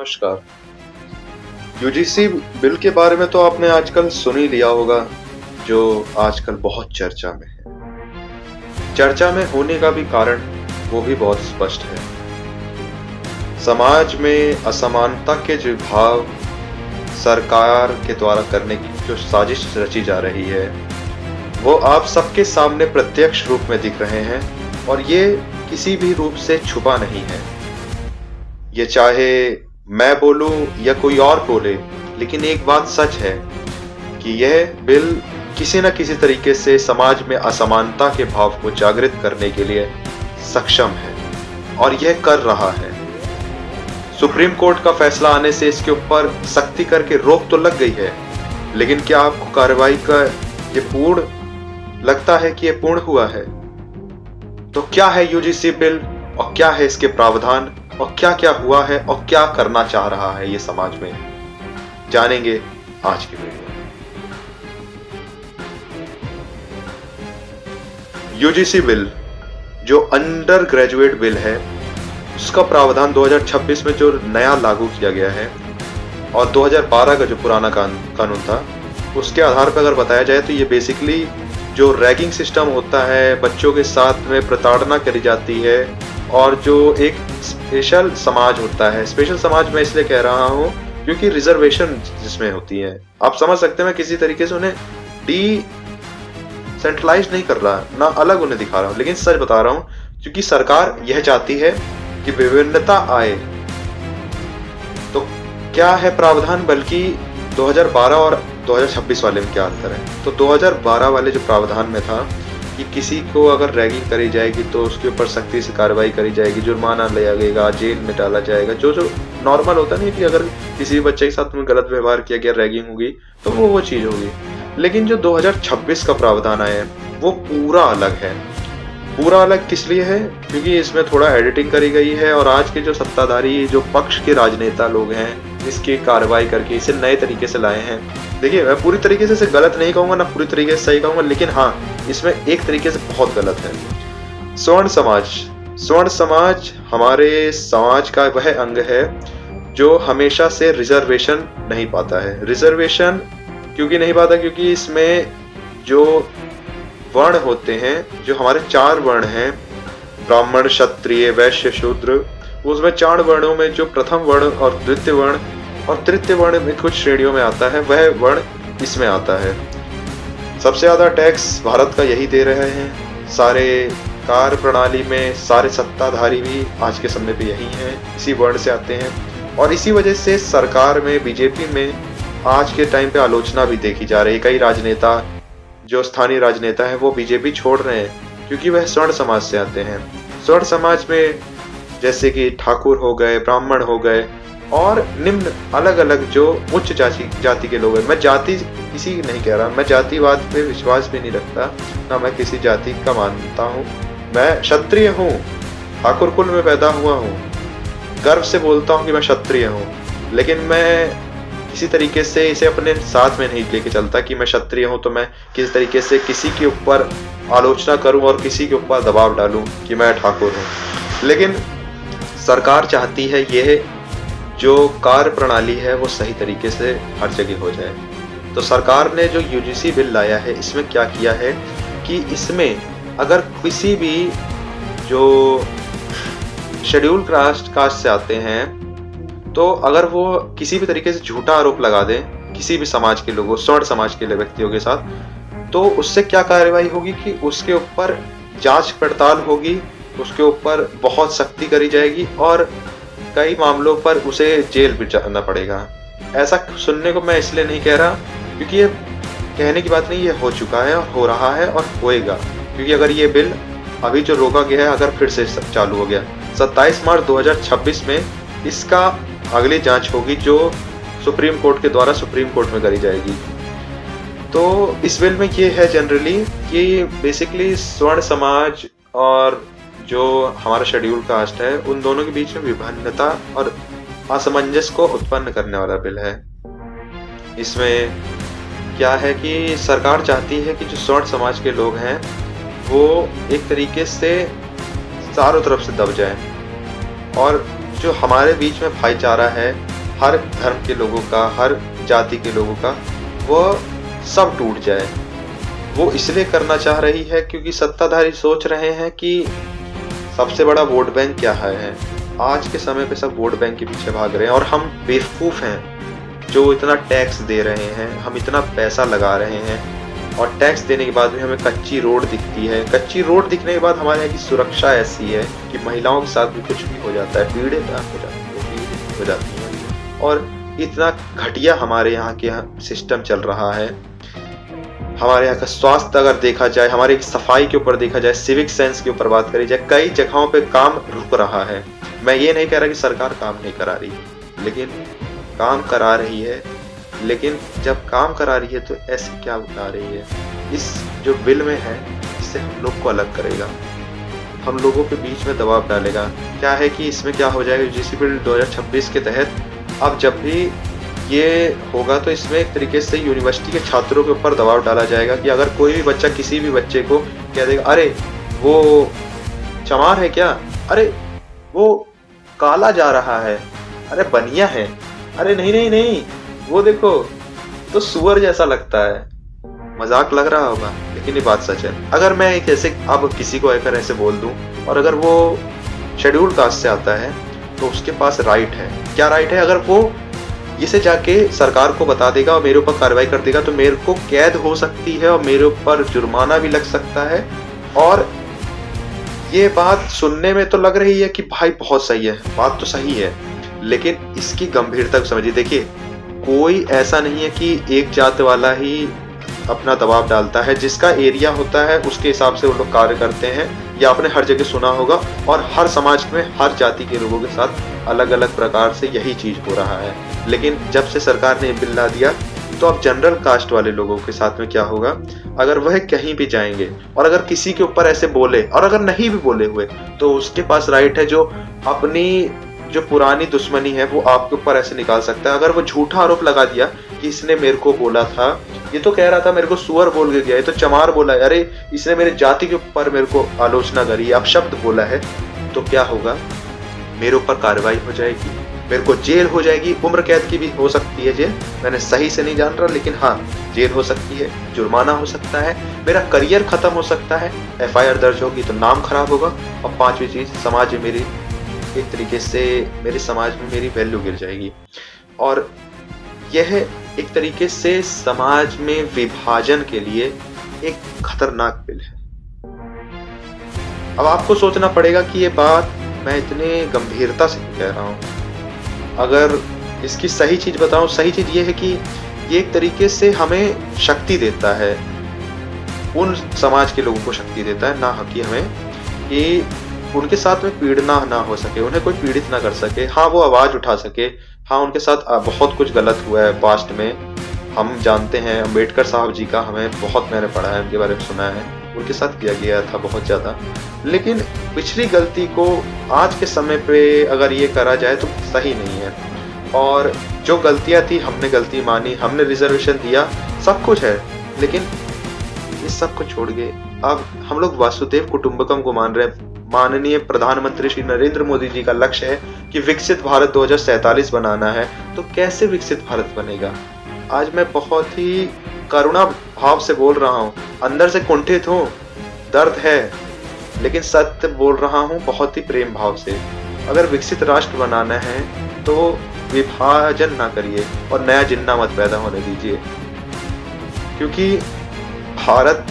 नमस्कार। UGC bill के बारे में तो आपने आजकल सुन ही लिया होगा, जो आजकल बहुत चर्चा में है। चर्चा में होने का भी कारण वो भी बहुत स्पष्ट है। समाज में असमानता के जो भाव सरकार के द्वारा करने की जो साजिश रची जा रही है, वो आप सबके सामने प्रत्यक्ष रूप में दिख रहे हैं और ये किसी भी रूप से छुपा नहीं है। ये चाहे मैं बोलूं या कोई और बोले, लेकिन एक बात सच है कि यह बिल किसी न किसी तरीके से समाज में असमानता के भाव को जागृत करने के लिए सक्षम है और यह कर रहा है। सुप्रीम कोर्ट का फैसला आने से इसके ऊपर सख्ती करके रोक तो लग गई है, लेकिन क्या आपको कार्रवाई का ये पूर्ण लगता है कि यह पूर्ण हुआ है? तो क्या है यूजीसी बिल और क्या है इसके प्रावधान और क्या क्या हुआ है और क्या करना चाह रहा है ये समाज में, जानेंगे आज की वीडियो में। यूजीसी बिल जो अंडर ग्रेजुएट बिल है, उसका प्रावधान 2026 में जो नया लागू किया गया है और 2012 का जो पुराना कानून था, उसके आधार पर अगर बताया जाए तो ये बेसिकली जो रैगिंग सिस्टम होता है, बच्चों के साथ में प्रताड़ना करी जाती है और जो एक स्पेशल समाज होता है, स्पेशल समाज मैं इसलिए कह रहा हूँ क्योंकि रिजर्वेशन जिसमें होती है, आप समझ सकते हैं, मैं किसी तरीके से उन्हें सेंट्रलाइज नहीं कर रहा, ना अलग उन्हें दिखा रहा हूँ, लेकिन सच बता रहा हूँ क्योंकि सरकार यह चाहती है कि विभिन्नता आए। तो क्या है प्रावधान, बल्कि 2012 और 2026 वाले में क्या अंतर है? तो 2012 वाले जो प्रावधान में था कि किसी को अगर रैगिंग करी जाएगी तो उसके ऊपर सख्ती से कार्रवाई करी जाएगी, जुर्माना लिया जाएगा, जेल में डाला जाएगा, जो नॉर्मल होता नहीं कि अगर किसी बच्चे के साथ में गलत व्यवहार किया गया, रैगिंग होगी तो वो चीज होगी। लेकिन जो 2026 का प्रावधान आया है वो पूरा अलग है। पूरा अलग किस लिए है? क्योंकि इसमें थोड़ा एडिटिंग करी गई है और आज के जो सत्ताधारी जो पक्ष के राजनेता लोग हैं, इसकी कार्रवाई करके इसे नए तरीके से लाए हैं। देखिए, मैं पूरी तरीके से इसे गलत नहीं कहूंगा, ना पूरी तरीके से सही कहूंगा, लेकिन हाँ, इसमें एक तरीके से बहुत गलत है। स्वर्ण समाज हमारे समाज का वह अंग है जो हमेशा से रिजर्वेशन नहीं पाता है। रिजर्वेशन क्योंकि नहीं पाता क्योंकि इसमें जो वर्ण होते हैं, जो हमारे 4 वर्ण हैं, ब्राह्मण, क्षत्रिय, वैश्य, शूद्र, उसमें 4 वर्णों में जो प्रथम वर्ण और द्वितीय वर्ण और तृतीय वर्ण में कुछ श्रेणियों में आता है, वह वर्ण इसमें आता है। सबसे ज्यादा टैक्स भारत का यही दे रहे हैं। सारे कार्य प्रणाली में सारे सत्ताधारी भी आज के समय पे यही हैं, इसी वर्ण से आते हैं और इसी वजह से सरकार में, बीजेपी में आज के टाइम पे आलोचना भी देखी जा रही है। कई राजनेता, जो स्थानीय राजनेता है, वो बीजेपी छोड़ रहे हैं क्योंकि वह स्वर्ण समाज से आते हैं। स्वर्ण समाज में जैसे कि ठाकुर हो गए, ब्राह्मण हो गए और निम्न अलग अलग जो उच्च जाति के लोग हैं। मैं जाति किसी की नहीं कह रहा, मैं जातिवाद पे विश्वास भी नहीं रखता, ना मैं किसी जाति का मानता हूँ। मैं क्षत्रिय हूँ, ठाकुर कुल में पैदा हुआ हूँ, गर्व से बोलता हूँ कि मैं क्षत्रिय हूँ, लेकिन मैं किसी तरीके से इसे अपने साथ में नहीं लेके चलता कि मैं क्षत्रिय हूं तो मैं किसी तरीके से किसी के ऊपर आलोचना करूं और किसी के ऊपर दबाव डालूं कि मैं ठाकुर हूं। लेकिन सरकार चाहती है यह जो कार्य प्रणाली है वो सही तरीके से हर जगह हो जाए। तो सरकार ने जो यूजीसी बिल लाया है, इसमें क्या किया है कि इसमें अगर किसी भी जो शेड्यूल कास्ट से आते हैं, तो अगर वो किसी भी तरीके से झूठा आरोप लगा दे किसी भी समाज के लोगों, स्वर्ण समाज के व्यक्तियों के साथ, तो उससे क्या कार्रवाई होगी कि उसके ऊपर जांच पड़ताल होगी, उसके ऊपर बहुत सख्ती करी जाएगी और कई मामलों पर उसे जेल भी जाना पड़ेगा। ऐसा सुनने को मैं इसलिए नहीं कह रहा क्योंकि ये कहने की बात नहीं, ये हो चुका है और हो रहा है और होएगा। क्योंकि अगर ये बिल अभी जो रोका गया है अगर फिर से चालू हो गया, 27 मार्च 2026 में इसका अगली जांच होगी जो सुप्रीम कोर्ट के द्वारा सुप्रीम कोर्ट में करी जाएगी। तो इस बिल में ये है जनरली कि बेसिकली स्वर्ण समाज और जो हमारा शेड्यूल कास्ट है, उन दोनों के बीच में विभिन्नता और असमंजस को उत्पन्न करने वाला बिल है। इसमें क्या है कि सरकार चाहती है कि जो स्वर्ण समाज के लोग हैं वो एक तरीके से चारों तरफ से दब जाए और जो हमारे बीच में भाईचारा है, हर धर्म के लोगों का, हर जाति के लोगों का, वह सब टूट जाए। वो इसलिए करना चाह रही है क्योंकि सत्ताधारी सोच रहे हैं कि सबसे बड़ा वोट बैंक क्या है। आज के समय पे सब वोट बैंक के पीछे भाग रहे हैं और हम बेवकूफ़ हैं जो इतना टैक्स दे रहे हैं, हम इतना पैसा लगा रहे हैं और टैक्स देने के बाद भी हमें कच्ची रोड दिखती है। कच्ची रोड दिखने के बाद हमारे यहाँ की सुरक्षा ऐसी है कि महिलाओं के साथ भी कुछ भी हो जाता है, पीड़ित हो जाती है और इतना घटिया हमारे यहाँ के सिस्टम चल रहा है। हमारे यहाँ का स्वास्थ्य अगर देखा जाए, हमारे सफाई के ऊपर देखा जाए, सिविक सेंस के ऊपर बात करी जाए, कई जगहों पे काम रुक रहा है। मैं ये नहीं कह रहा कि सरकार काम नहीं करा रही, लेकिन काम करा रही है। लेकिन जब काम करा रही है तो ऐसे क्या बता रही है? इस जो बिल में है इससे हम लोग को अलग करेगा, हम लोगों के बीच में दबाव डालेगा। क्या है कि इसमें क्या हो जाएगा, यूजीसी बिल 2026 के तहत अब जब भी ये होगा तो इसमें एक तरीके से यूनिवर्सिटी के छात्रों के ऊपर दबाव डाला जाएगा कि अगर कोई भी बच्चा किसी भी बच्चे को कह देगा, अरे वो चमार है क्या, अरे वो काला जा रहा है, अरे बनिया है, अरे नहीं नहीं नहीं वो देखो तो सुअर जैसा लगता है। मजाक लग रहा होगा लेकिन ये बात सच है। अगर मैं एक ऐसे अब किसी को आकर ऐसे बोल दूं और अगर वो शेड्यूल कास्ट से आता है तो उसके पास राइट है। क्या राइट है? अगर वो इसे जाके सरकार को बता देगा और मेरे ऊपर कार्रवाई कर देगा तो मेरे को कैद हो सकती है और मेरे ऊपर जुर्माना भी लग सकता है। और ये बात सुनने में तो लग रही है कि भाई बहुत सही है, बात तो सही है, लेकिन इसकी गंभीरता समझिए। देखिए, कोई ऐसा नहीं है कि एक जात वाला ही अपना दबाव डालता है, जिसका एरिया होता है उसके हिसाब से वो लोग कार्य करते हैं। या आपने हर जगह सुना होगा और हर समाज में हर जाति के लोगों के साथ अलग अलग प्रकार से यही चीज हो रहा है। लेकिन जब से सरकार ने बिल ला दिया तो अब जनरल कास्ट वाले लोगों के साथ में क्या होगा, अगर वह कहीं भी जाएंगे और अगर किसी के ऊपर ऐसे बोले और अगर नहीं भी बोले हुए तो उसके पास राइट है जो अपनी जो पुरानी दुश्मनी है वो आपके ऊपर ऐसे निकाल सकता है। अगर वो झूठा आरोप लगा दिया कि इसने मेरे को बोला था, ये तो कह रहा था मेरे को सुअर बोल के गया, ये तो चमार बोला है, अरे इसने मेरे जाति के ऊपर मेरे को आलोचना करी, अपशब्द बोला है, तो क्या होगा, मेरे ऊपर कार्रवाई हो जाएगी, मेरे को जेल हो जाएगी, उम्र कैद की भी हो सकती है जेल, मैंने सही से नहीं जान रहा लेकिन हाँ जेल हो सकती है, जुर्माना हो सकता है, मेरा करियर खत्म हो सकता है, एफआईआर दर्ज होगी तो नाम खराब होगा, और पांचवी चीज समाज में मेरी एक तरीके से मेरे समाज में मेरी वैल्यू गिर जाएगी। और यह एक तरीके से समाज में विभाजन के लिए एक खतरनाक बिल है। अब आपको सोचना पड़ेगा कि ये बात मैं इतने गंभीरता से कह रहा हूं। अगर इसकी सही चीज बताऊं, सही चीज ये है कि ये एक तरीके से हमें शक्ति देता है, उन समाज के लोगों को शक्ति देता है, ना कि हमें कि उनके साथ में पीड़ना ना हो सके, उन्हें कोई पीड़ित ना कर सके। हाँ, वो आवाज उठा सके, हाँ उनके साथ बहुत कुछ गलत हुआ है पास्ट में, हम जानते हैं। अम्बेडकर साहब जी का हमें बहुत, मैंने पढ़ा है, उनके बारे में सुना है, उनके साथ किया गया था बहुत ज्यादा। लेकिन पिछली गलती को आज के समय पे अगर ये करा जाए तो सही नहीं है। और जो गलतियां थी हमने गलती मानी, हमने रिजर्वेशन दिया, सब कुछ है, लेकिन इस सब को छोड़ के अब हम लोग वासुदेव कुटुंबकम को मान रहे हैं। माननीय प्रधानमंत्री श्री नरेंद्र मोदी जी का लक्ष्य है कि विकसित भारत 2047 बनाना है, तो कैसे विकसित भारत बनेगा? आज मैं बहुत ही करुणा भाव से बोल रहा हूँ, अंदर से कुंठित हूँ, दर्द है, लेकिन सत्य बोल रहा हूँ बहुत ही प्रेम भाव से। अगर विकसित राष्ट्र बनाना है तो विभाजन ना करिए और नया जिन्ना मत पैदा होने दीजिए, क्योंकि भारत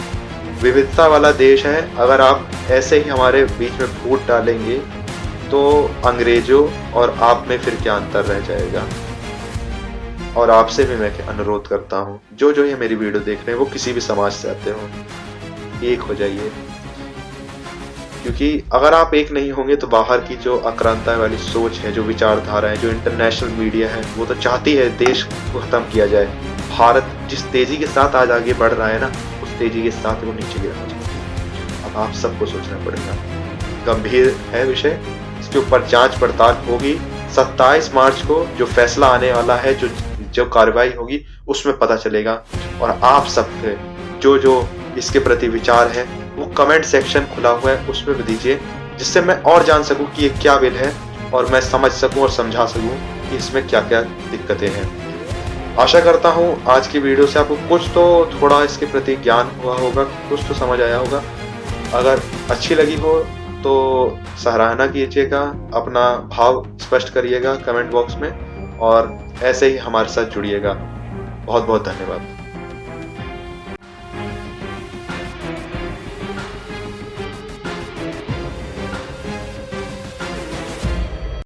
विविधता वाला देश है। अगर आप ऐसे ही हमारे बीच में फूट डालेंगे तो अंग्रेजों और आप में फिर क्या अंतर रह जाएगा। और आपसे भी मैं अनुरोध करता हूँ, जो ये मेरी वीडियो देख रहे हैं वो किसी भी समाज से आते हो, एक हो जाइए, क्योंकि अगर आप एक नहीं होंगे तो बाहर की जो आक्रांता वाली सोच है, जो विचारधारा है, जो इंटरनेशनल मीडिया है, वो तो चाहती है देश को खत्म किया जाए। भारत जिस तेजी के साथ आज आगे बढ़ रहा है ना, उस तेजी के साथ वो नीचे गिरना चाहिए। अब आप सबको सोचना पड़ेगा, गंभीर है विषय, इसके ऊपर जांच पड़ताल होगी। 27 मार्च को जो फैसला आने वाला है, जो कार्रवाई होगी, उसमें पता चलेगा। और आप सबके जो इसके प्रति विचार है वो कमेंट सेक्शन खुला हुआ है, उसमें भी दीजिए, जिससे मैं और जान सकूं कि ये क्या बिल है और मैं समझ सकूं और समझा सकूं कि इसमें क्या क्या दिक्कतें हैं। आशा करता हूँ आज की वीडियो से आपको कुछ तो थोड़ा इसके प्रति ज्ञान हुआ होगा, कुछ तो समझ आया होगा। अगर अच्छी लगी हो तो सराहना कीजिएगा, अपना भाव स्पष्ट करिएगा कमेंट बॉक्स में, और ऐसे ही हमारे साथ जुड़िएगा। बहुत बहुत धन्यवाद।